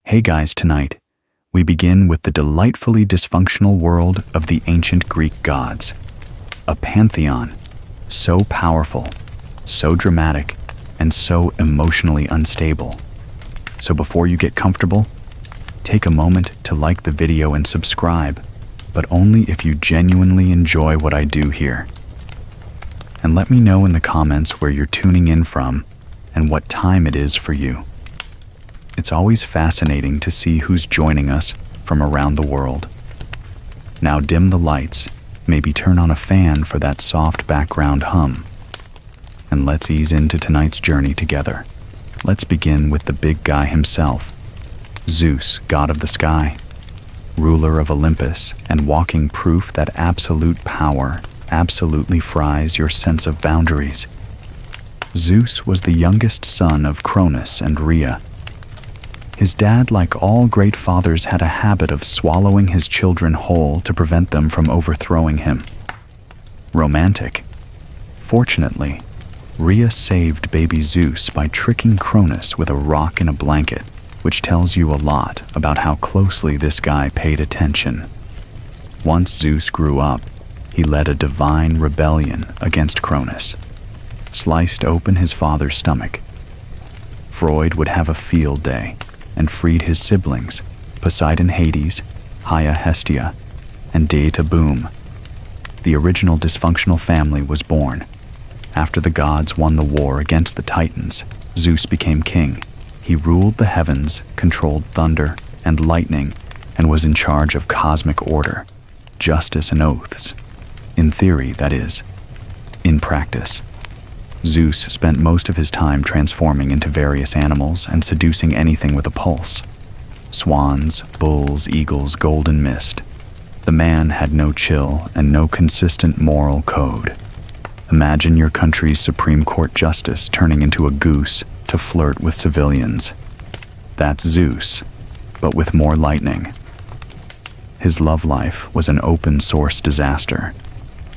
Hey guys, tonight, we begin with the delightfully dysfunctional world of the ancient Greek gods. A pantheon, so powerful, so dramatic, and so emotionally unstable. So before you get comfortable, take a moment to like the video and subscribe, but only if you genuinely enjoy what I do here. And let me know in the comments where you're tuning in from and what time it is for you. It's always fascinating to see who's joining us from around the world. Now dim the lights, maybe turn on a fan for that soft background hum. And let's ease into tonight's journey together. Let's begin with the big guy himself, Zeus, god of the sky, ruler of Olympus, and walking proof that absolute power absolutely fries your sense of boundaries. Zeus was the youngest son of Cronus and Rhea. His dad, like all great fathers, had a habit of swallowing his children whole to prevent them from overthrowing him. Romantic. Fortunately, Rhea saved baby Zeus by tricking Cronus with a rock in a blanket, which tells you a lot about how closely this guy paid attention. Once Zeus grew up, he led a divine rebellion against Cronus, sliced open his father's stomach. Freud would have a field day and freed his siblings, Poseidon Hades, Haia Hestia, and Demeter Boom. The original dysfunctional family was born. After the gods won the war against the Titans, Zeus became king. He ruled the heavens, controlled thunder and lightning, and was in charge of cosmic order, justice and oaths. In theory, that is. In practice, Zeus spent most of his time transforming into various animals and seducing anything with a pulse. Swans, bulls, eagles, golden mist. The man had no chill and no consistent moral code. Imagine your country's Supreme Court justice turning into a goose to flirt with civilians. That's Zeus, but with more lightning. His love life was an open-source disaster.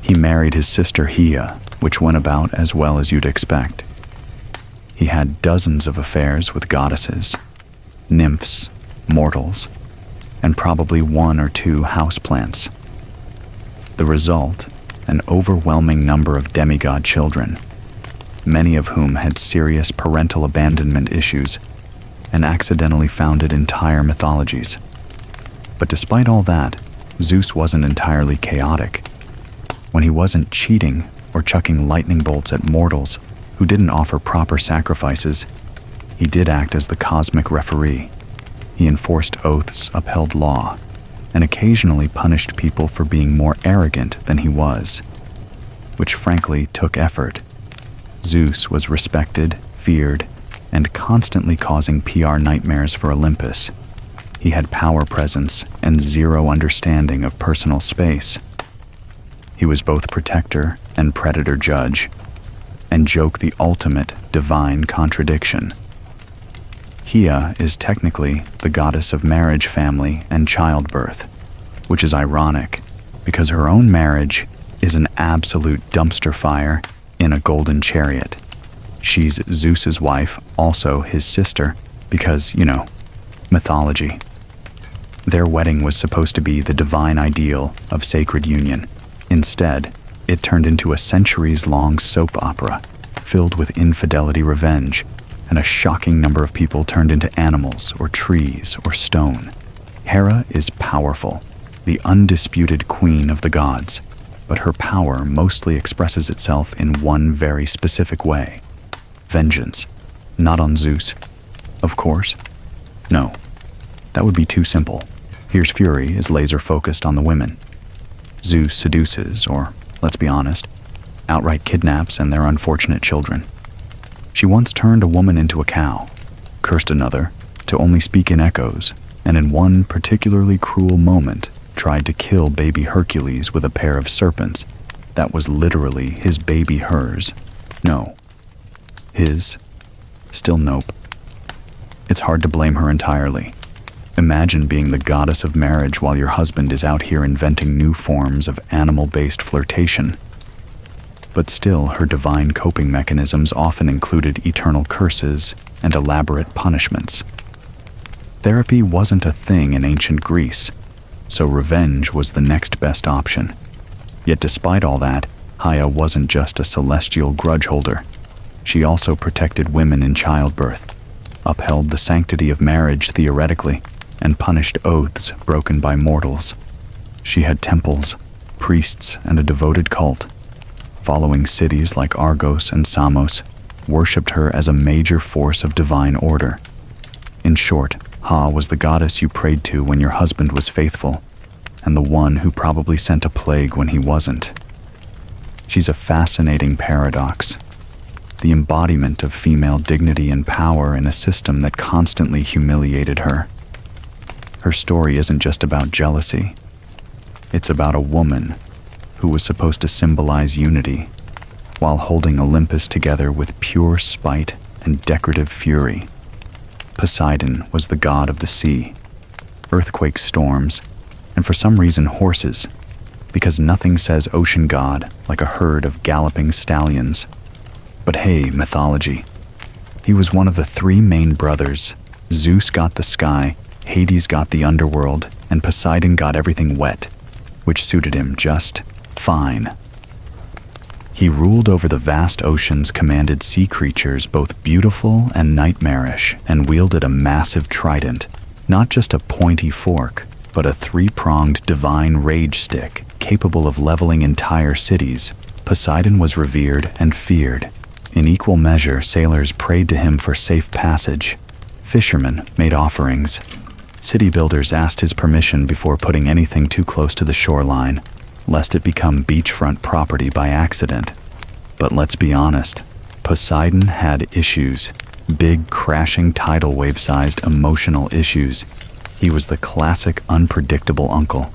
He married his sister Hestia, which went about as well as you'd expect. He had dozens of affairs with goddesses, nymphs, mortals, and probably one or two houseplants. The result, an overwhelming number of demigod children, many of whom had serious parental abandonment issues and accidentally founded entire mythologies. But despite all that, Zeus wasn't entirely chaotic. When he wasn't cheating or chucking lightning bolts at mortals who didn't offer proper sacrifices, he did act as the cosmic referee. He enforced oaths, upheld law, and occasionally punished people for being more arrogant than he was, which frankly took effort. Zeus was respected, feared, and constantly causing PR nightmares for Olympus. He had power presence and zero understanding of personal space. He was both protector and predator judge, and joke the ultimate divine contradiction. Hestia is technically the goddess of marriage, family, and childbirth, which is ironic because her own marriage is an absolute dumpster fire in a golden chariot. She's Zeus's wife, also his sister, because, mythology. Their wedding was supposed to be the divine ideal of sacred union. Instead, it turned into a centuries-long soap opera filled with infidelity revenge, and a shocking number of people turned into animals or trees or stone. Hera is powerful, the undisputed queen of the gods, but her power mostly expresses itself in one very specific way: vengeance. Not on Zeus, of course. No, that would be too simple. Here's Fury is laser-focused on the women. Zeus seduces, or, let's be honest, outright kidnaps and their unfortunate children. She once turned a woman into a cow, cursed another to only speak in echoes, and in one particularly cruel moment tried to kill baby Hercules with a pair of serpents. That was literally his baby hers. No. His. Still nope. It's hard to blame her entirely. Imagine being the goddess of marriage while your husband is out here inventing new forms of animal-based flirtation. But still, her divine coping mechanisms often included eternal curses and elaborate punishments. Therapy wasn't a thing in ancient Greece, so revenge was the next best option. Yet despite all that, Haya wasn't just a celestial grudge holder. She also protected women in childbirth, upheld the sanctity of marriage theoretically, and punished oaths broken by mortals. She had temples, priests, and a devoted cult. Following cities like Argos and Samos worshipped her as a major force of divine order. In short, Ha was the goddess you prayed to when your husband was faithful, and the one who probably sent a plague when he wasn't. She's a fascinating paradox, the embodiment of female dignity and power in a system that constantly humiliated her. Her story isn't just about jealousy. It's about a woman who was supposed to symbolize unity, while holding Olympus together with pure spite and decorative fury. Poseidon was the god of the sea, earthquake storms, and for some reason horses, because nothing says ocean god like a herd of galloping stallions. But hey, mythology. He was one of the three main brothers. Zeus got the sky, Hades got the underworld, and Poseidon got everything wet, which suited him just fine. He ruled over the vast oceans, commanded sea creatures both beautiful and nightmarish, and wielded a massive trident, not just a pointy fork, but a three-pronged divine rage stick capable of leveling entire cities. Poseidon was revered and feared. In equal measure, sailors prayed to him for safe passage. Fishermen made offerings. City builders asked his permission before putting anything too close to the shoreline, lest it become beachfront property by accident. But let's be honest, Poseidon had issues, big crashing tidal wave-sized emotional issues. He was the classic unpredictable uncle,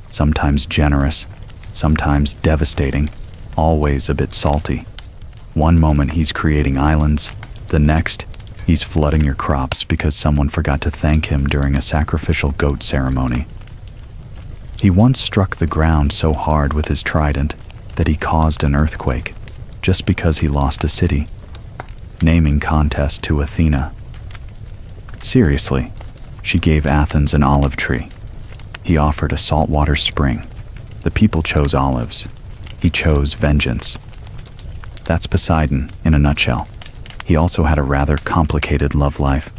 sometimes generous, sometimes devastating, always a bit salty. One moment he's creating islands, the next he's flooding your crops because someone forgot to thank him during a sacrificial goat ceremony. He once struck the ground so hard with his trident that he caused an earthquake, just because he lost a city. Naming contest to Athena. Seriously, she gave Athens an olive tree. He offered a saltwater spring. The people chose olives. He chose vengeance. That's Poseidon in a nutshell. He also had a rather complicated love life.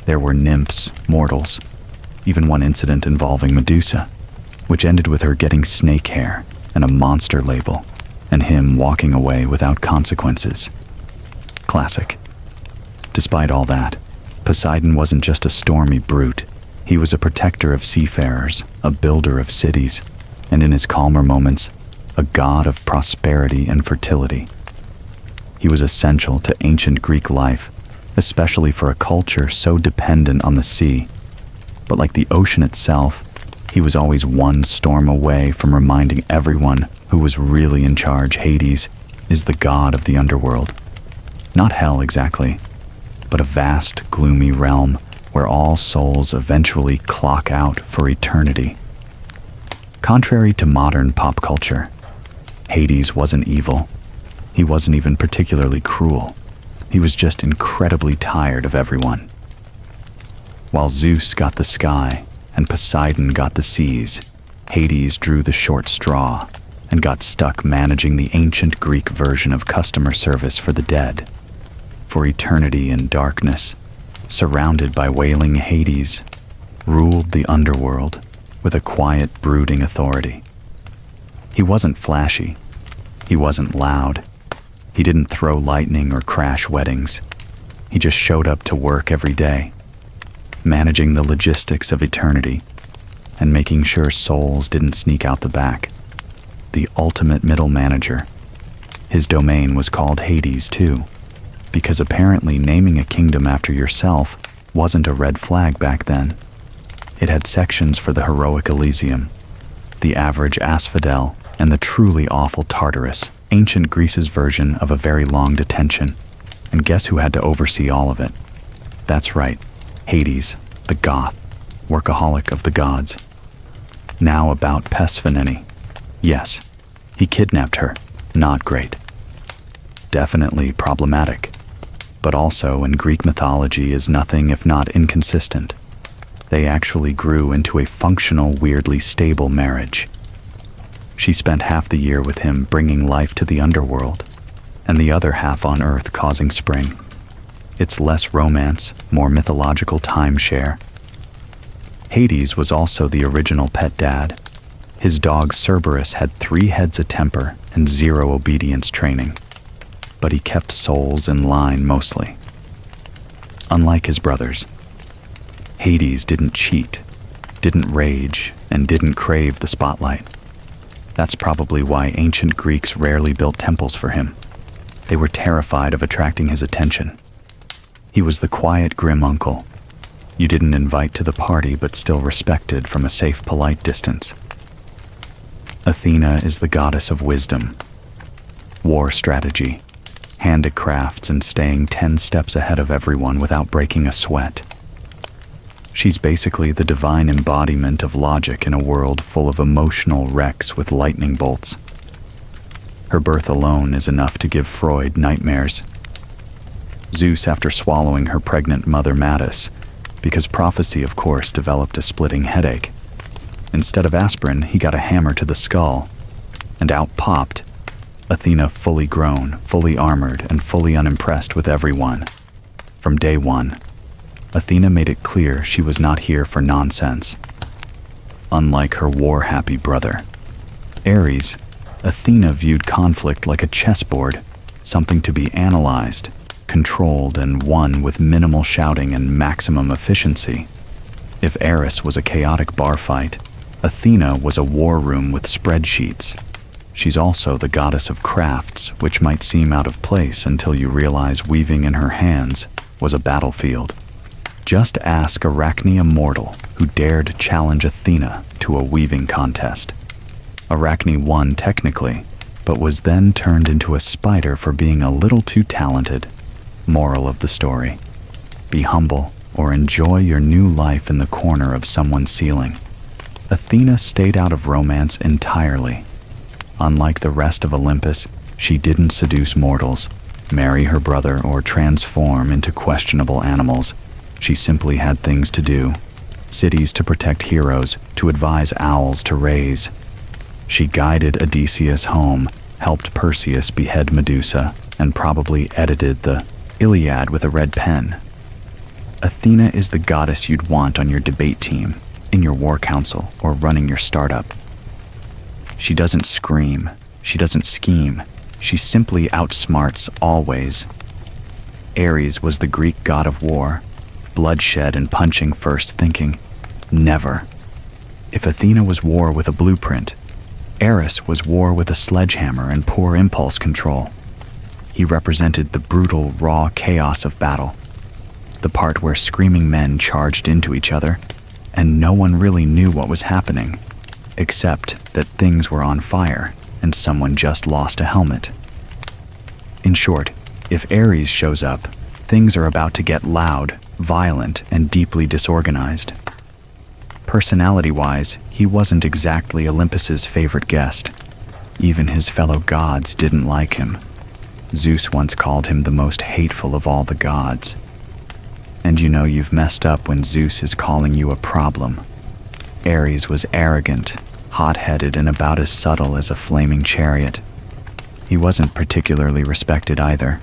There were nymphs, mortals, even one incident involving Medusa, which ended with her getting snake hair and a monster label, and him walking away without consequences. Classic. Despite all that, Poseidon wasn't just a stormy brute. He was a protector of seafarers, a builder of cities, and in his calmer moments, a god of prosperity and fertility. He was essential to ancient Greek life, especially for a culture so dependent on the sea. But like the ocean itself, he was always one storm away from reminding everyone who was really in charge. Hades is the god of the underworld. Not hell exactly, but a vast, gloomy realm where all souls eventually clock out for eternity. Contrary to modern pop culture, Hades wasn't evil. He wasn't even particularly cruel. He was just incredibly tired of everyone. While Zeus got the sky and Poseidon got the seas, Hades drew the short straw and got stuck managing the ancient Greek version of customer service for the dead. For eternity in darkness, surrounded by wailing, Hades ruled the underworld with a quiet, brooding authority. He wasn't flashy. He wasn't loud. He didn't throw lightning or crash weddings. He just showed up to work every day, managing the logistics of eternity and making sure souls didn't sneak out the back. The ultimate middle manager. His domain was called Hades too, because apparently naming a kingdom after yourself wasn't a red flag back then. It had sections for the heroic Elysium, the average asphodel, and the truly awful Tartarus, ancient Greece's version of a very long detention. And guess who had to oversee all of it? That's right, Hades, the goth, workaholic of the gods. Now about Persephone. Yes, he kidnapped her. Not great. Definitely problematic. But also in Greek mythology is nothing if not inconsistent. They actually grew into a functional, weirdly stable marriage. She spent half the year with him bringing life to the underworld, and the other half on Earth causing spring. It's less romance, more mythological timeshare. Hades was also the original pet dad. His dog Cerberus had 3 heads of temper and 0 obedience training, but he kept souls in line mostly. Unlike his brothers, Hades didn't cheat, didn't rage, and didn't crave the spotlight. That's probably why ancient Greeks rarely built temples for him. They were terrified of attracting his attention. He was the quiet, grim uncle you didn't invite to the party but still respected from a safe, polite distance. Athena is the goddess of wisdom, war strategy, handicrafts, and staying 10 steps ahead of everyone without breaking a sweat. She's basically the divine embodiment of logic in a world full of emotional wrecks with lightning bolts. Her birth alone is enough to give Freud nightmares. Zeus, after swallowing her pregnant mother Mattis, because prophecy, of course, developed a splitting headache. Instead of aspirin, he got a hammer to the skull, and out popped Athena, fully grown, fully armored, and fully unimpressed with everyone. From day one, Athena made it clear she was not here for nonsense. Unlike her war-happy brother, Ares, Athena viewed conflict like a chessboard, something to be analyzed, controlled, and won with minimal shouting and maximum efficiency. If Eris was a chaotic bar fight, Athena was a war room with spreadsheets. She's also the goddess of crafts, which might seem out of place until you realize weaving in her hands was a battlefield. Just ask Arachne, a mortal who dared challenge Athena to a weaving contest. Arachne won technically, but was then turned into a spider for being a little too talented. Moral of the story: be humble or enjoy your new life in the corner of someone's ceiling. Athena stayed out of romance entirely. Unlike the rest of Olympus, she didn't seduce mortals, marry her brother, or transform into questionable animals. She simply had things to do, cities to protect heroes, to advise owls to raise. She guided Odysseus home, helped Perseus behead Medusa, and probably edited the Iliad with a red pen. Athena is the goddess you'd want on your debate team, in your war council, or running your startup. She doesn't scream, she doesn't scheme, she simply outsmarts always. Ares was the Greek god of war, bloodshed and punching first, thinking, never. If Athena was war with a blueprint, Eris was war with a sledgehammer and poor impulse control. He represented the brutal, raw chaos of battle, the part where screaming men charged into each other, and no one really knew what was happening, except that things were on fire and someone just lost a helmet. In short, if Ares shows up, things are about to get loud, violent, and deeply disorganized. Personality-wise, he wasn't exactly Olympus's favorite guest. Even his fellow gods didn't like him. Zeus once called him the most hateful of all the gods. And you know you've messed up when Zeus is calling you a problem. Ares was arrogant, hot-headed, and about as subtle as a flaming chariot. He wasn't particularly respected either.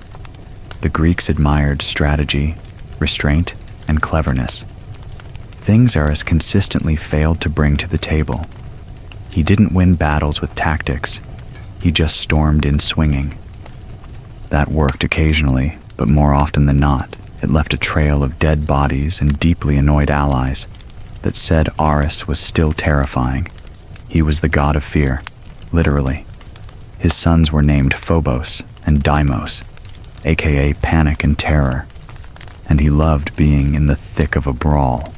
The Greeks admired strategy, restraint, and cleverness. Things Ares consistently failed to bring to the table. He didn't win battles with tactics. He just stormed in swinging. That worked occasionally, but more often than not, it left a trail of dead bodies and deeply annoyed allies that said Ares was still terrifying. He was the god of fear, literally. His sons were named Phobos and Deimos, aka panic and terror, and he loved being in the thick of a brawl.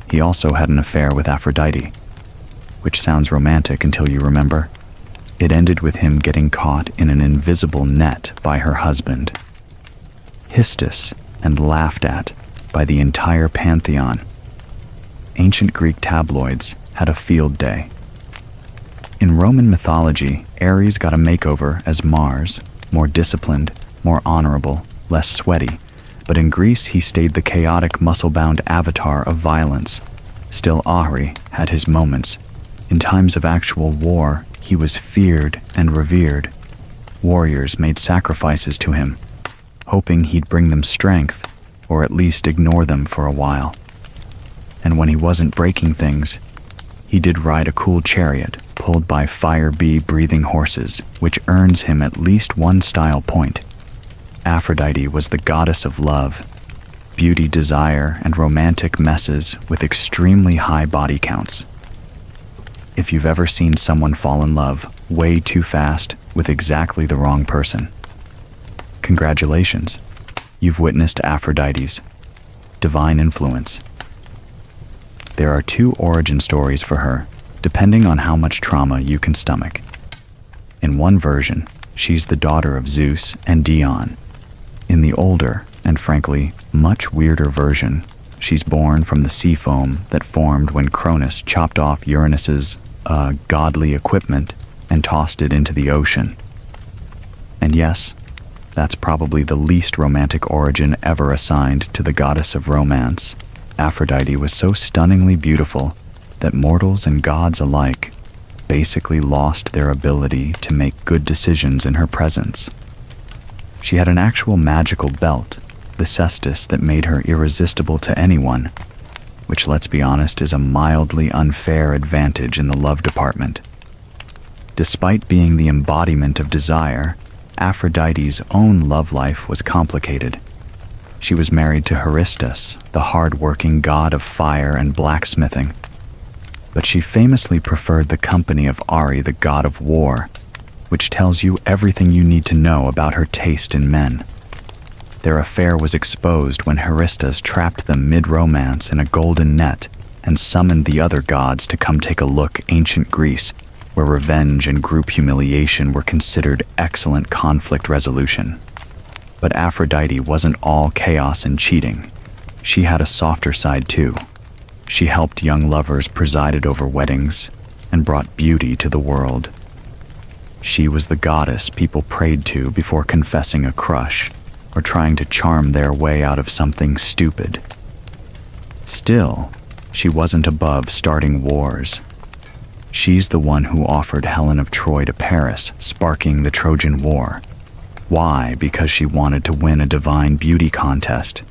He also had an affair with Aphrodite, which sounds romantic until you remember. It ended with him getting caught in an invisible net by her husband, hissed and laughed at by the entire pantheon. Ancient Greek tabloids had a field day. In Roman mythology, Ares got a makeover as Mars, more disciplined, more honorable, less sweaty, but in Greece he stayed the chaotic muscle-bound avatar of violence. Still, Ahri had his moments. In times of actual war, he was feared and revered. Warriors made sacrifices to him, hoping he'd bring them strength, or at least ignore them for a while. And when he wasn't breaking things, he did ride a cool chariot pulled by fire bee-breathing horses, which earns him at least one style point. Aphrodite was the goddess of love, beauty, desire, and romantic messes with extremely high body counts. If you've ever seen someone fall in love way too fast with exactly the wrong person, congratulations, you've witnessed Aphrodite's divine influence. There are two origin stories for her, depending on how much trauma you can stomach. In one version, she's the daughter of Zeus and Dion. In the older, and frankly, much weirder version, she's born from the sea foam that formed when Cronus chopped off Uranus's godly equipment and tossed it into the ocean. And yes, that's probably the least romantic origin ever assigned to the goddess of romance. Aphrodite was so stunningly beautiful that mortals and gods alike basically lost their ability to make good decisions in her presence. She had an actual magical belt, the cestus, that made her irresistible to anyone, which, let's be honest, is a mildly unfair advantage in the love department. Despite being the embodiment of desire, Aphrodite's own love life was complicated. She was married to Hestia, the hard-working god of fire and blacksmithing. But she famously preferred the company of Ari, the god of war, which tells you everything you need to know about her taste in men. Their affair was exposed when Hestia trapped them mid-romance in a golden net and summoned the other gods to come take a look at ancient Greece, where revenge and group humiliation were considered excellent conflict resolution. But Aphrodite wasn't all chaos and cheating. She had a softer side too. She helped young lovers, presided over weddings, and brought beauty to the world. She was the goddess people prayed to before confessing a crush or trying to charm their way out of something stupid. Still, she wasn't above starting wars. She's the one who offered Helen of Troy to Paris, sparking the Trojan War. Why? Because she wanted to win a divine beauty contest.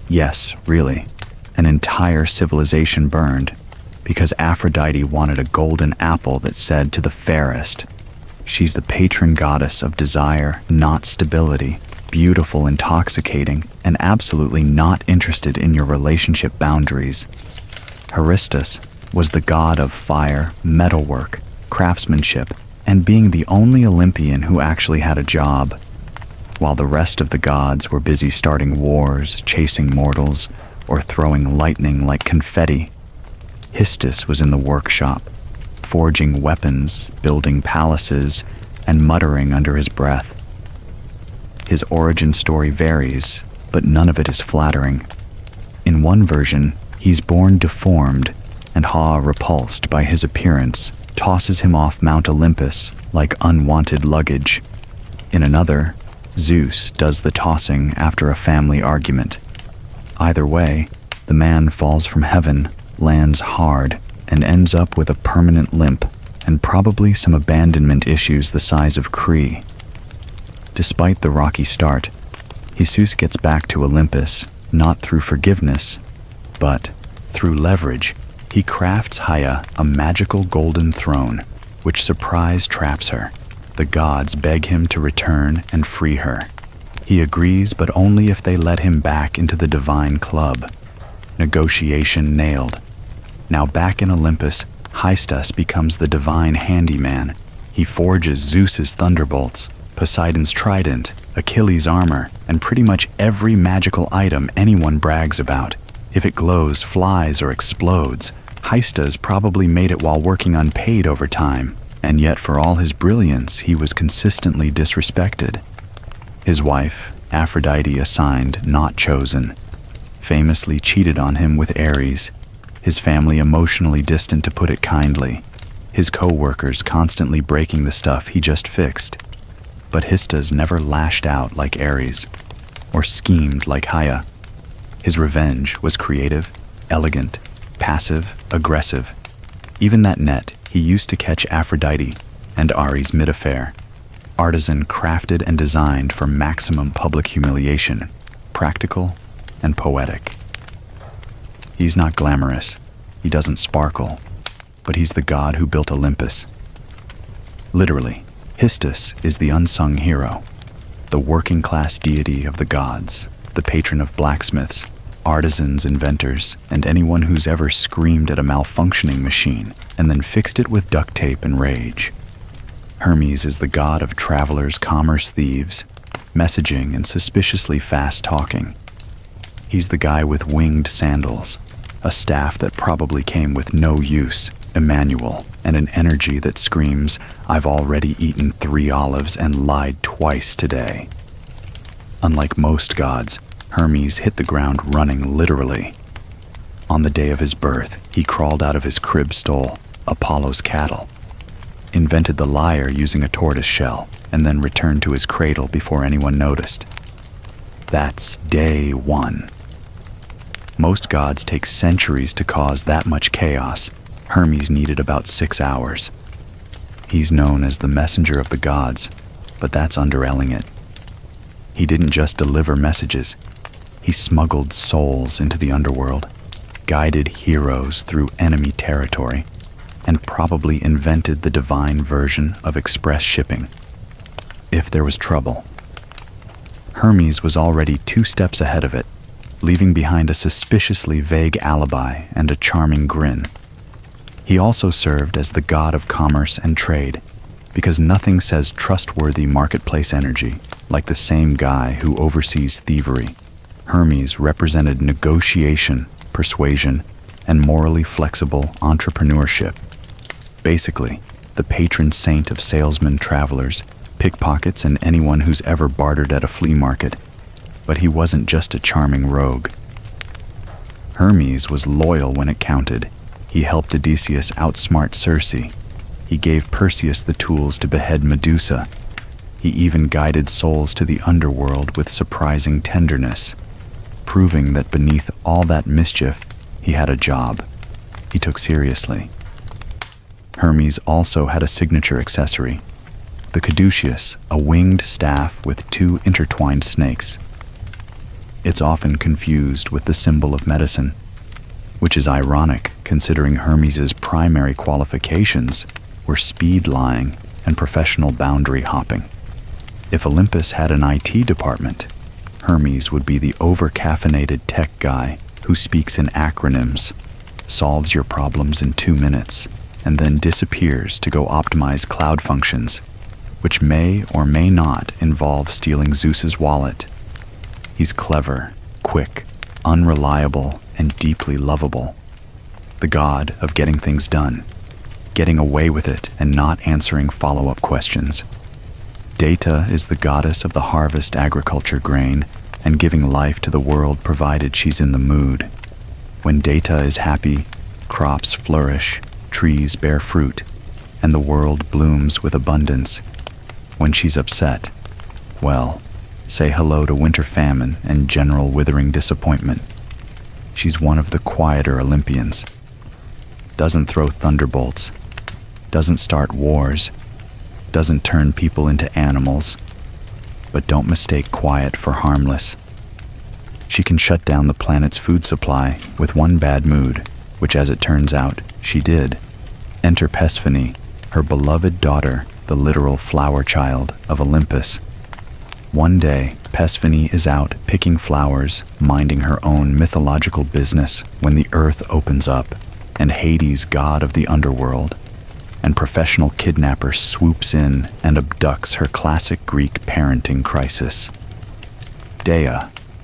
Yes, really. An entire civilization burned because Aphrodite wanted a golden apple that said to the fairest, "She's the patron goddess of desire, not stability, beautiful, intoxicating, and absolutely not interested in your relationship boundaries." Hestia was the god of fire, metalwork, craftsmanship, and being the only Olympian who actually had a job. While the rest of the gods were busy starting wars, chasing mortals, or throwing lightning like confetti, Hestia was in the workshop, forging weapons, building palaces, and muttering under his breath. His origin story varies, but none of it is flattering. In one version, he's born deformed, and Ha, repulsed by his appearance, tosses him off Mount Olympus like unwanted luggage. In another, Zeus does the tossing after a family argument. Either way, the man falls from heaven, lands hard, and ends up with a permanent limp and probably some abandonment issues the size of Cree. Despite the rocky start, Jesus gets back to Olympus not through forgiveness, but through leverage. He crafts Haya a magical golden throne, which surprise traps her. The gods beg him to return and free her. He agrees, but only if they let him back into the divine club. Negotiation nailed. Now back in Olympus, Hestia becomes the divine handyman. He forges Zeus's thunderbolts, Poseidon's trident, Achilles' armor, and pretty much every magical item anyone brags about. If it glows, flies, or explodes, Hestia's probably made it while working unpaid overtime, and yet for all his brilliance, he was consistently disrespected. His wife, Aphrodite, assigned, not chosen, famously cheated on him with Ares, his family emotionally distant, to put it kindly, his co-workers constantly breaking the stuff he just fixed. But Hestia's never lashed out like Ares. or schemed like Haya. His revenge was creative, elegant, passive, aggressive. Even that net he used to catch Aphrodite and Ares mid-affair, artisan crafted and designed for maximum public humiliation, practical and poetic. He's not glamorous, he doesn't sparkle, but he's the god who built Olympus. Literally, Hestia is the unsung hero, the working-class deity of the gods, the patron of blacksmiths, artisans, inventors, and anyone who's ever screamed at a malfunctioning machine and then fixed it with duct tape and rage. Hermes is the god of travelers, commerce thieves, messaging, and suspiciously fast talking. He's the guy with winged sandals, a staff that probably came with no use, Emmanuel, and an energy that screams, "I've already eaten 3 olives and lied twice today." Unlike most gods, Hermes hit the ground running literally. On the day of his birth, he crawled out of his crib stole, Apollo's cattle, invented the lyre using a tortoise shell, and then returned to his cradle before anyone noticed. That's day 1. Most gods take centuries to cause that much chaos. Hermes needed about 6 hours. He's known as the messenger of the gods, but that's underelling it. He didn't just deliver messages. He smuggled souls into the underworld, guided heroes through enemy territory, and probably invented the divine version of express shipping. If there was trouble, Hermes was already 2 steps ahead of it, leaving behind a suspiciously vague alibi and a charming grin. He also served as the god of commerce and trade, because nothing says trustworthy marketplace energy like the same guy who oversees thievery. Hermes represented negotiation, persuasion, and morally flexible entrepreneurship. Basically, the patron saint of salesmen, travelers, pickpockets, and anyone who's ever bartered at a flea market. But he wasn't just a charming rogue. Hermes was loyal when it counted. He helped Odysseus outsmart Circe. He gave Perseus the tools to behead Medusa. He even guided souls to the underworld with surprising tenderness, proving that beneath all that mischief, he had a job he took seriously. Hermes also had a signature accessory, the caduceus, a winged staff with 2 intertwined snakes. It's often confused with the symbol of medicine, which is ironic considering Hermes's primary qualifications were speed lying and professional boundary hopping. If Olympus had an IT department, Hermes would be the over-caffeinated tech guy who speaks in acronyms, solves your problems in 2 minutes, and then disappears to go optimize cloud functions, which may or may not involve stealing Zeus's wallet. He's clever, quick, unreliable, and deeply lovable. The god of getting things done, getting away with it and not answering follow-up questions. Data is the goddess of the harvest agriculture grain and giving life to the world provided she's in the mood. When Data is happy, crops flourish, trees bear fruit, and the world blooms with abundance. When she's upset, well, say hello to winter famine and general withering disappointment. She's one of the quieter Olympians. Doesn't throw thunderbolts, doesn't start wars, doesn't turn people into animals, but don't mistake quiet for harmless. She can shut down the planet's food supply with one bad mood, which as it turns out, she did. Enter Persephone, her beloved daughter, the literal flower child of Olympus. One day, Persephone is out picking flowers, minding her own mythological business when the earth opens up, and Hades, god of the underworld, and professional kidnapper swoops in and abducts her classic Greek parenting crisis. Dea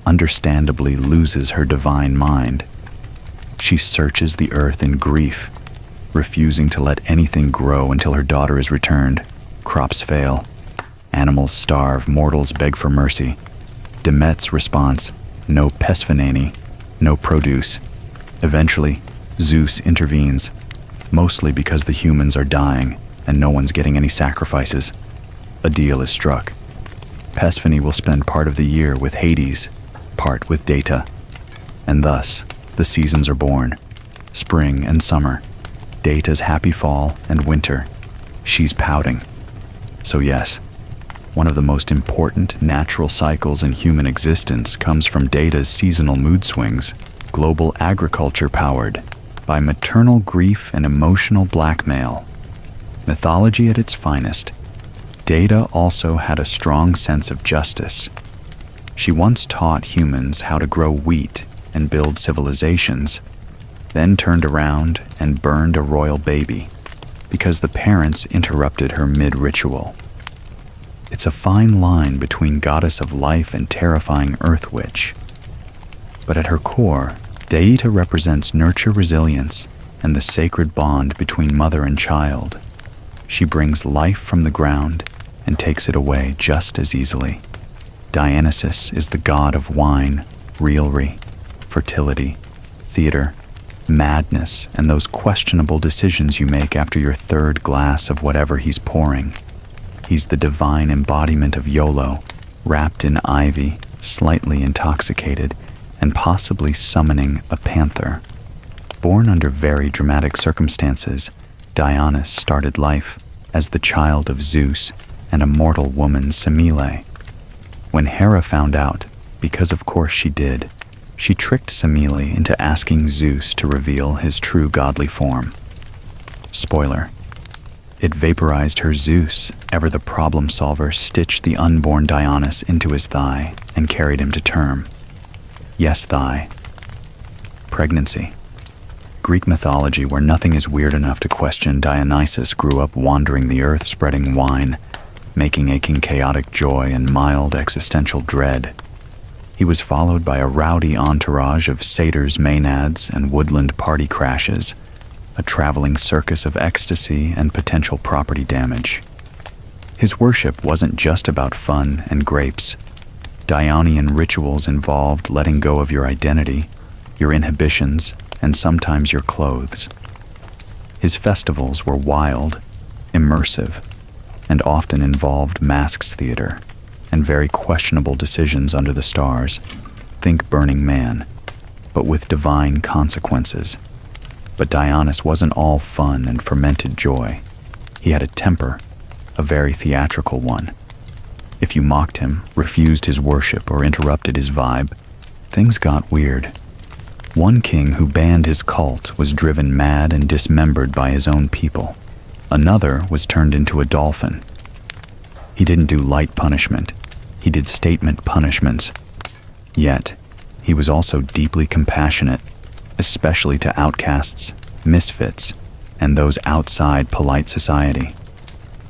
understandably loses her divine mind. She searches the earth in grief, refusing to let anything grow until her daughter is returned. Crops fail. Animals starve, mortals beg for mercy. Demet's response, no Persephone, no produce. Eventually, Zeus intervenes, mostly because the humans are dying and no one's getting any sacrifices. A deal is struck. Persephone will spend part of the year with Hades, part with Data. And thus, the seasons are born, spring and summer, Data's happy fall and winter. She's pouting. So yes, one of the most important natural cycles in human existence comes from Data's seasonal mood swings, global agriculture powered by maternal grief and emotional blackmail. Mythology at its finest, Data also had a strong sense of justice. She once taught humans how to grow wheat and build civilizations, then turned around and burned a royal baby because the parents interrupted her mid-ritual. It's a fine line between goddess of life and terrifying earth witch. But at her core, Data represents nurture resilience and the sacred bond between mother and child. She brings life from the ground and takes it away just as easily. Dionysus is the god of wine, revelry, fertility, theater, madness, and those questionable decisions you make after your third glass of whatever he's pouring. He's the divine embodiment of YOLO, wrapped in ivy, slightly intoxicated, and possibly summoning a panther. Born under very dramatic circumstances, Dionysus started life as the child of Zeus and a mortal woman, Semele. When Hera found out, because of course she did, she tricked Semele into asking Zeus to reveal his true godly form. Spoiler: it vaporized her Zeus, ever the problem solver, stitched the unborn Dionysus into his thigh and carried him to term. Yes, thigh. Pregnancy. Greek mythology, where nothing is weird enough to question, Dionysus grew up wandering the earth spreading wine, making aching chaotic joy and mild existential dread. He was followed by a rowdy entourage of satyrs, maenads, and woodland party crashes, a traveling circus of ecstasy and potential property damage. His worship wasn't just about fun and grapes. Dionysian rituals involved letting go of your identity, your inhibitions, and sometimes your clothes. His festivals were wild, immersive, and often involved masks theater and very questionable decisions under the stars. Think Burning Man, but with divine consequences. But Dionysus wasn't all fun and fermented joy. He had a temper, a very theatrical one. If you mocked him, refused his worship, or interrupted his vibe, things got weird. One king who banned his cult was driven mad and dismembered by his own people. Another was turned into a dolphin. He didn't do light punishment. He did statement punishments. Yet, he was also deeply compassionate, especially to outcasts, misfits, and those outside polite society.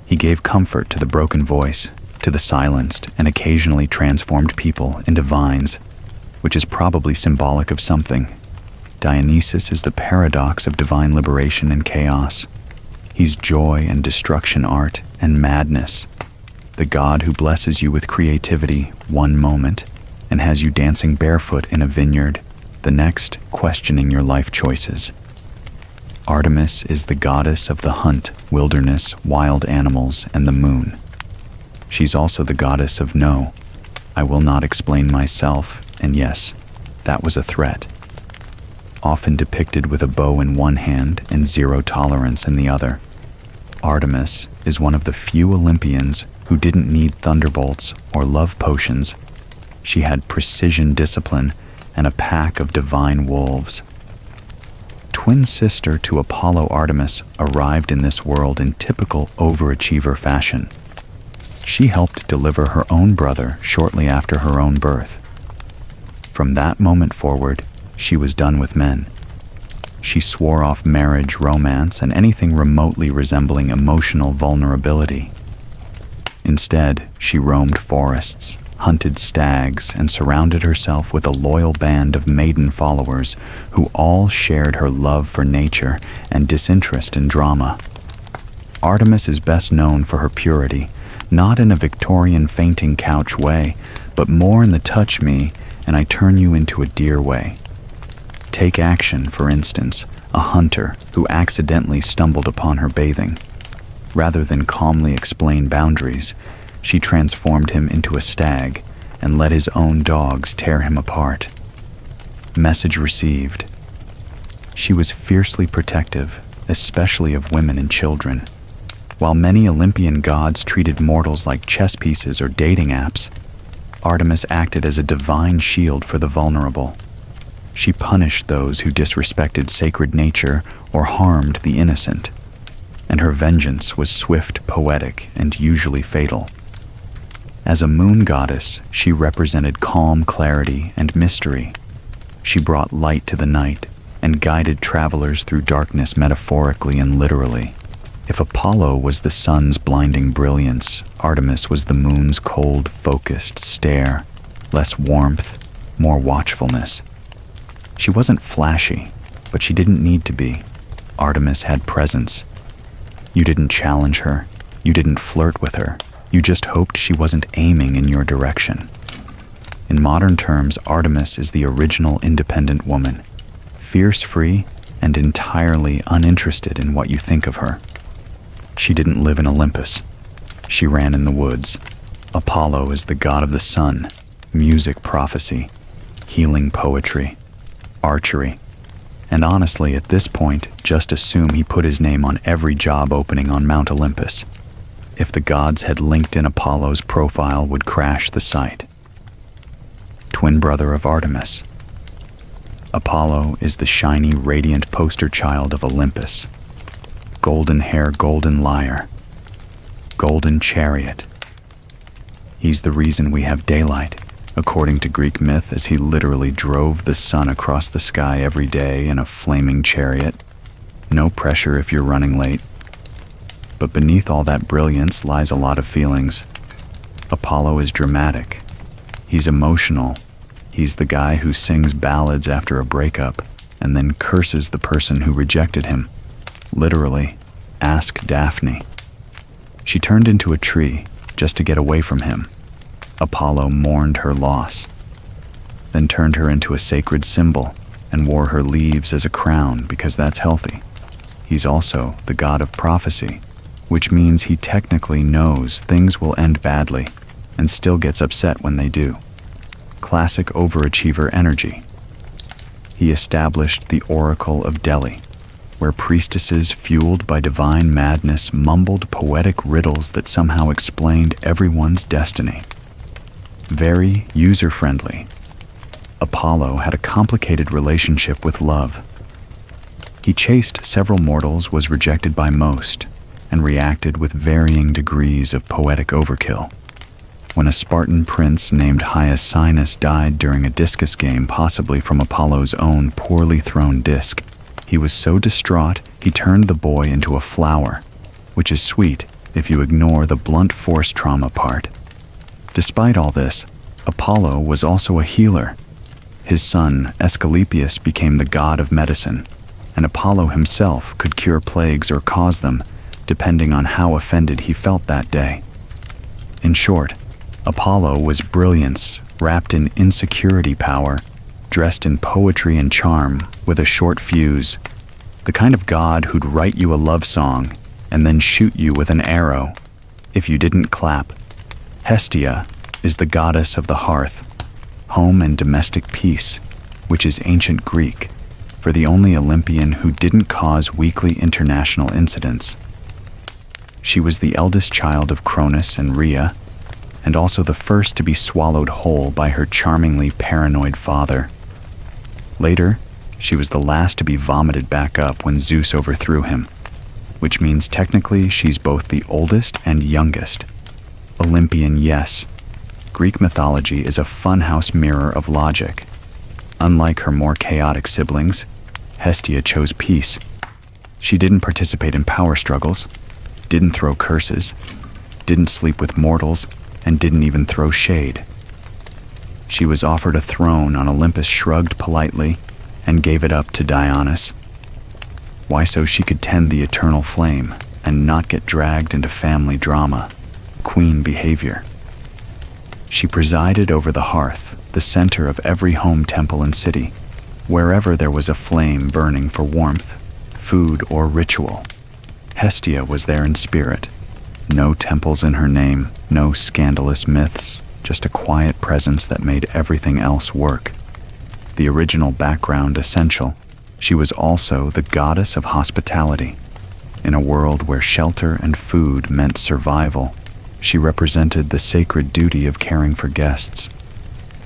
He gave comfort to the broken voice, to the silenced and occasionally transformed people into vines, which is probably symbolic of something. Dionysus is the paradox of divine liberation and chaos. He's joy and destruction, art and madness. The god who blesses you with creativity one moment and has you dancing barefoot in a vineyard, the next questioning your life choices. Artemis is the goddess of the hunt, wilderness, wild animals, and the moon. She's also the goddess of no, I will not explain myself, and yes, that was a threat. Often depicted with a bow in one hand and zero tolerance in the other, Artemis is one of the few Olympians who didn't need thunderbolts or love potions. She had precision discipline and a pack of divine wolves. Twin sister to Apollo, Artemis arrived in this world in typical overachiever fashion. She helped deliver her own brother shortly after her own birth. From that moment forward, she was done with men. She swore off marriage, romance, and anything remotely resembling emotional vulnerability. Instead, she roamed forests, hunted stags, and surrounded herself with a loyal band of maiden followers who all shared her love for nature and disinterest in drama. Artemis is best known for her purity, not in a Victorian fainting couch way, but more in the touch me and I turn you into a deer way. Take action, for instance, a hunter who accidentally stumbled upon her bathing. Rather than calmly explain boundaries, She transformed him into a stag and let his own dogs tear him apart. Message received. She was fiercely protective, especially of women and children. While many Olympian gods treated mortals like chess pieces or dating apps, Artemis acted as a divine shield for the vulnerable. She punished those who disrespected sacred nature or harmed the innocent, and her vengeance was swift, poetic, and usually fatal. As a moon goddess, she represented calm, clarity, and mystery. She brought light to the night and guided travelers through darkness metaphorically and literally. If Apollo was the sun's blinding brilliance, Artemis was the moon's cold, focused stare, less warmth, more watchfulness. She wasn't flashy, but she didn't need to be. Artemis had presence. You didn't challenge her. You didn't flirt with her. You just hoped she wasn't aiming in your direction. In modern terms, Artemis is the original independent woman, fierce-free and entirely uninterested in what you think of her. She didn't live in Olympus. She ran in the woods. Apollo is the god of the sun, music prophecy, healing poetry, archery. And honestly, at this point, just assume he put his name on every job opening on Mount Olympus. If the gods had linked in Apollo's profile, would crash the site. Twin brother of Artemis. Apollo is the shiny, radiant poster child of Olympus. Golden hair, golden lyre. Golden chariot. He's the reason we have daylight, according to Greek myth, as he literally drove the sun across the sky every day in a flaming chariot. No pressure if you're running late. But beneath all that brilliance lies a lot of feelings. Apollo is dramatic. He's emotional. He's the guy who sings ballads after a breakup and then curses the person who rejected him. Literally, ask Daphne. She turned into a tree just to get away from him. Apollo mourned her loss, then turned her into a sacred symbol and wore her leaves as a crown because that's healthy. He's also the god of prophecy, which means he technically knows things will end badly and still gets upset when they do. Classic overachiever energy. He established the Oracle of Delhi, where priestesses fueled by divine madness mumbled poetic riddles that somehow explained everyone's destiny. Very user-friendly. Apollo had a complicated relationship with love. He chased several mortals, was rejected by most, and reacted with varying degrees of poetic overkill. When a Spartan prince named Hyacinus died during a discus game, possibly from Apollo's own poorly thrown disc, he was so distraught he turned the boy into a flower, which is sweet if you ignore the blunt force trauma part. Despite all this, Apollo was also a healer. His son, Asclepius, became the god of medicine, and Apollo himself could cure plagues or cause them, depending on how offended he felt that day. In short, Apollo was brilliance wrapped in insecurity power, dressed in poetry and charm with a short fuse, the kind of god who'd write you a love song and then shoot you with an arrow if you didn't clap. Hestia is the goddess of the hearth, home and domestic peace, which is ancient Greek, for the only Olympian who didn't cause weekly international incidents. She was the eldest child of Cronus and Rhea, and also the first to be swallowed whole by her charmingly paranoid father. Later, she was the last to be vomited back up when Zeus overthrew him, which means technically she's both the oldest and youngest. Olympian, yes. Greek mythology is a funhouse mirror of logic. Unlike her more chaotic siblings, Hestia chose peace. She didn't participate in power struggles, didn't throw curses, didn't sleep with mortals, and didn't even throw shade. She was offered a throne on Olympus, shrugged politely, and gave it up to Dionysus. Why? So she could tend the eternal flame and not get dragged into family drama, queen behavior. She presided over the hearth, the center of every home, temple, and city, wherever there was a flame burning for warmth, food, or ritual. Hestia was there in spirit, No temples in her name, no scandalous myths, just a quiet presence that made everything else work. The original background essential, she was also the goddess of hospitality. In a world where shelter and food meant survival, she represented the sacred duty of caring for guests.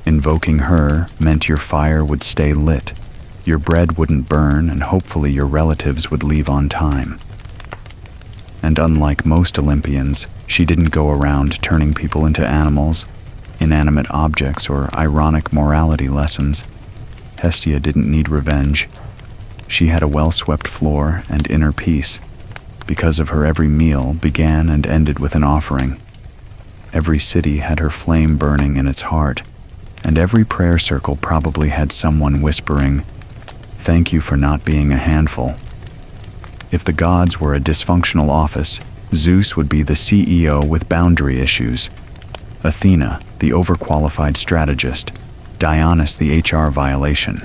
Invoking her meant your fire would stay lit, your bread wouldn't burn, and hopefully your relatives would leave on time. And unlike most Olympians, she didn't go around turning people into animals, inanimate objects, or ironic morality lessons. Hestia didn't need revenge. She had a well-swept floor and inner peace. Because of her, every meal began and ended with an offering. Every city had her flame burning in its heart, and every prayer circle probably had someone whispering, "Thank you for not being a handful." If the gods were a dysfunctional office, Zeus would be the CEO with boundary issues, Athena the overqualified strategist, Dionysus the HR violation,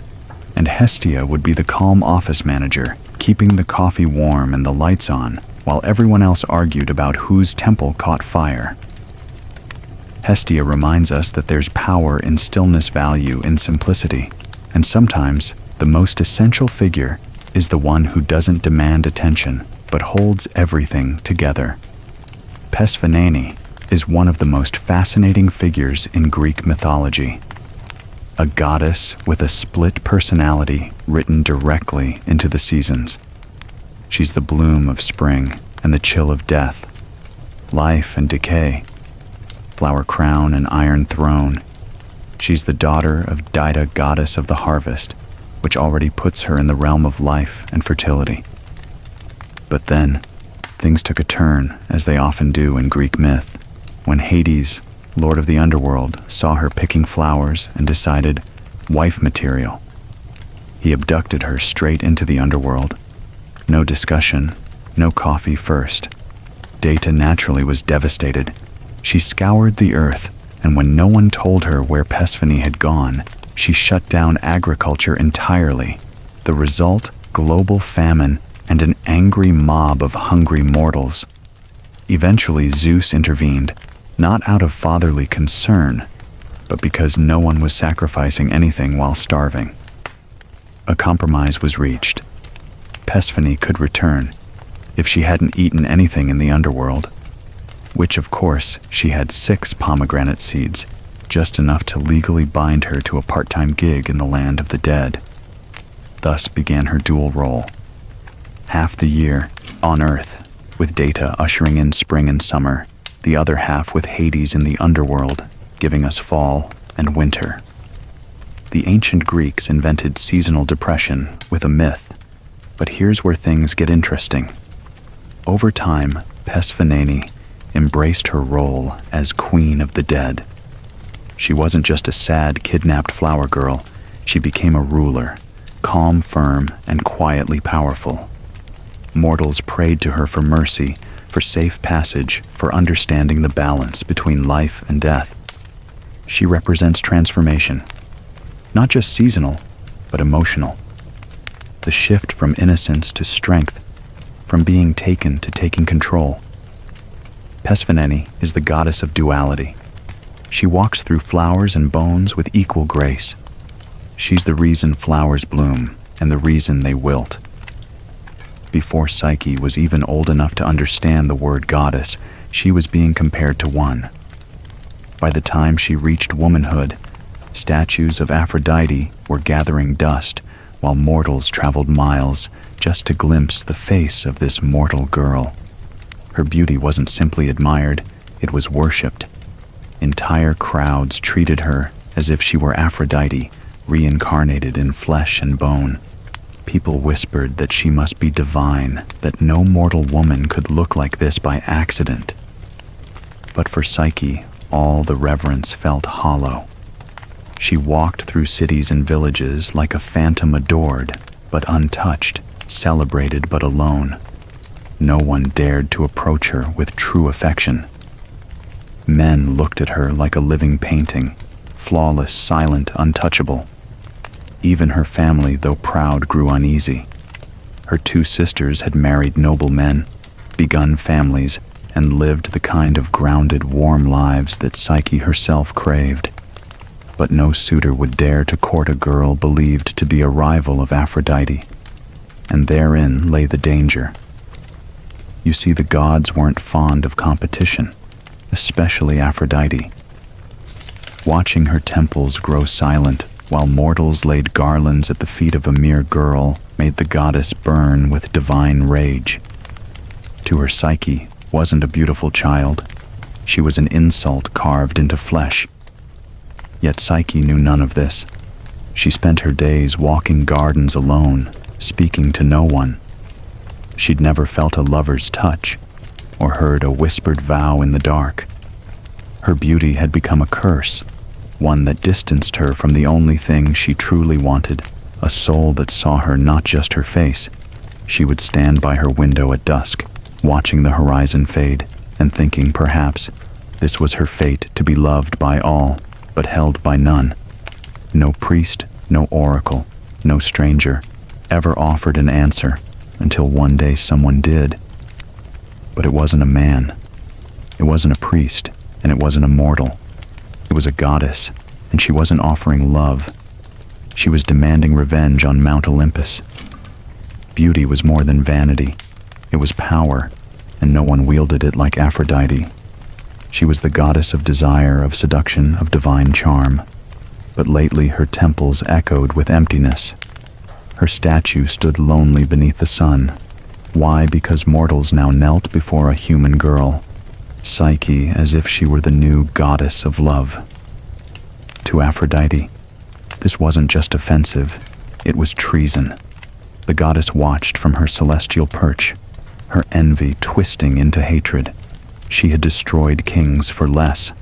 and Hestia would be the calm office manager, keeping the coffee warm and the lights on, while everyone else argued about whose temple caught fire. Hestia reminds us that there's power in stillness, value in simplicity, and sometimes the most essential figure is the one who doesn't demand attention, but holds everything together. Persephone is one of the most fascinating figures in Greek mythology. A goddess with a split personality written directly into the seasons. She's the bloom of spring and the chill of death, life and decay, flower crown and iron throne. She's the daughter of Demeter, goddess of the harvest, which already puts her in the realm of life and fertility. But then, things took a turn, as they often do in Greek myth, when Hades, lord of the underworld, saw her picking flowers and decided, wife material. He abducted her straight into the underworld. No discussion, no coffee first. Data naturally was devastated. She scoured the earth, and when no one told her where Persephone had gone, she shut down agriculture entirely. The result, global famine and an angry mob of hungry mortals. Eventually Zeus intervened, not out of fatherly concern, but because no one was sacrificing anything while starving. A compromise was reached. Persephone could return, if she hadn't eaten anything in the underworld, which of course she had 6 pomegranate seeds, just enough to legally bind her to a part-time gig in the land of the dead. Thus began her dual role. Half the year on Earth, with Data ushering in spring and summer, the other half with Hades in the underworld, giving us fall and winter. The ancient Greeks invented seasonal depression with a myth, but here's where things get interesting. Over time, Persephone embraced her role as Queen of the Dead. She wasn't just a sad, kidnapped flower girl. She became a ruler, calm, firm, and quietly powerful. Mortals prayed to her for mercy, for safe passage, for understanding the balance between life and death. She represents transformation, not just seasonal, but emotional. The shift from innocence to strength, from being taken to taking control. Persephone is the goddess of duality. She walks through flowers and bones with equal grace. She's the reason flowers bloom and the reason they wilt. Before Psyche was even old enough to understand the word goddess, she was being compared to one. By the time she reached womanhood, statues of Aphrodite were gathering dust, while mortals traveled miles just to glimpse the face of this mortal girl. Her beauty wasn't simply admired, it was worshipped. Entire crowds treated her as if she were Aphrodite, reincarnated in flesh and bone. People whispered that she must be divine, that no mortal woman could look like this by accident. But for Psyche, all the reverence felt hollow. She walked through cities and villages like a phantom, adored, but untouched, celebrated but alone. No one dared to approach her with true affection. Men looked at her like a living painting, flawless, silent, untouchable. Even her family, though proud, grew uneasy. Her 2 sisters had married noble men, begun families, and lived the kind of grounded, warm lives that Psyche herself craved. But no suitor would dare to court a girl believed to be a rival of Aphrodite, and therein lay the danger. You see, the gods weren't fond of competition, especially Aphrodite. Watching her temples grow silent while mortals laid garlands at the feet of a mere girl made the goddess burn with divine rage. To her, Psyche wasn't a beautiful child. She was an insult carved into flesh. Yet Psyche knew none of this. She spent her days walking gardens alone, speaking to no one. She'd never felt a lover's touch or heard a whispered vow in the dark. Her beauty had become a curse, one that distanced her from the only thing she truly wanted, a soul that saw her not just her face. She would stand by her window at dusk, watching the horizon fade, and thinking perhaps this was her fate, to be loved by all, but held by none. No priest, no oracle, no stranger ever offered an answer, until one day someone did. But it wasn't a man. It wasn't a priest, and it wasn't a mortal. It was a goddess, and she wasn't offering love. She was demanding revenge on Mount Olympus. Beauty was more than vanity. It was power, and no one wielded it like Aphrodite. She was the goddess of desire, of seduction, of divine charm. But lately her temples echoed with emptiness. Her statue stood lonely beneath the sun. Why? Because mortals now knelt before a human girl, Psyche, as if she were the new goddess of love. To Aphrodite, this wasn't just offensive, it was treason. The goddess watched from her celestial perch, her envy twisting into hatred. She had destroyed kings for less.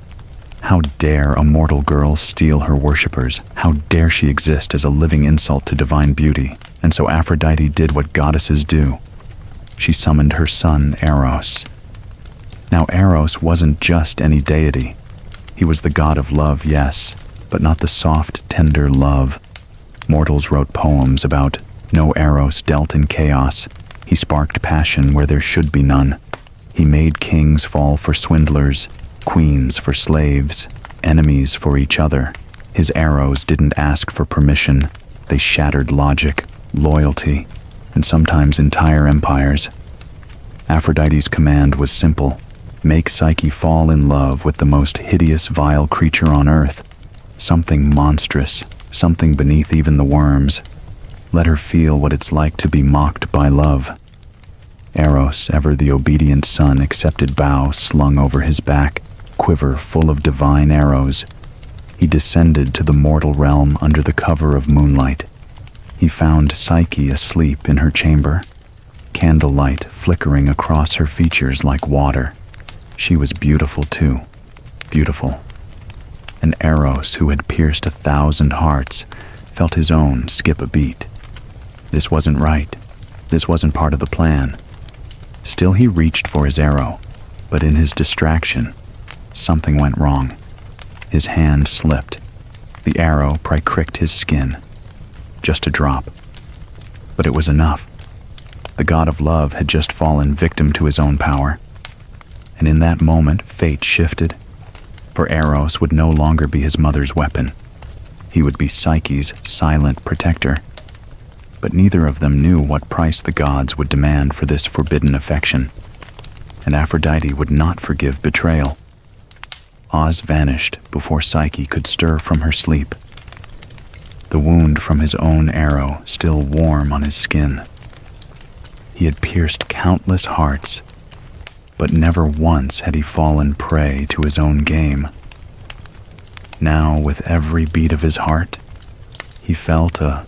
How dare a mortal girl steal her worshippers? How dare she exist as a living insult to divine beauty? And so Aphrodite did what goddesses do. She summoned her son, Eros. Now Eros wasn't just any deity. He was the god of love, yes, but not the soft, tender love. Mortals wrote poems about no Eros dealt in chaos. He sparked passion where there should be none. He made kings fall for swindlers, queens for slaves, enemies for each other. His arrows didn't ask for permission. They shattered logic, loyalty, and sometimes entire empires. Aphrodite's command was simple: make Psyche fall in love with the most hideous, vile creature on earth, something monstrous, something beneath even the worms. Let her feel what it's like to be mocked by love. Eros, ever the obedient son, accepted bow slung over his back, quiver full of divine arrows. He descended to the mortal realm under the cover of moonlight. He found Psyche asleep in her chamber, candlelight flickering across her features like water. She was beautiful too, beautiful. And Eros, who had pierced 1,000 hearts, felt his own skip a beat. This wasn't right. This wasn't part of the plan. Still he reached for his arrow, but in his distraction, something went wrong. His hand slipped. The arrow pricked his skin. Just a drop. But it was enough. The god of love had just fallen victim to his own power. And in that moment, fate shifted. For Eros would no longer be his mother's weapon. He would be Psyche's silent protector. But neither of them knew what price the gods would demand for this forbidden affection. And Aphrodite would not forgive betrayal. Oz vanished before Psyche could stir from her sleep. The wound from his own arrow still warm on his skin. He had pierced countless hearts, but never once had he fallen prey to his own game. Now, with every beat of his heart, he felt a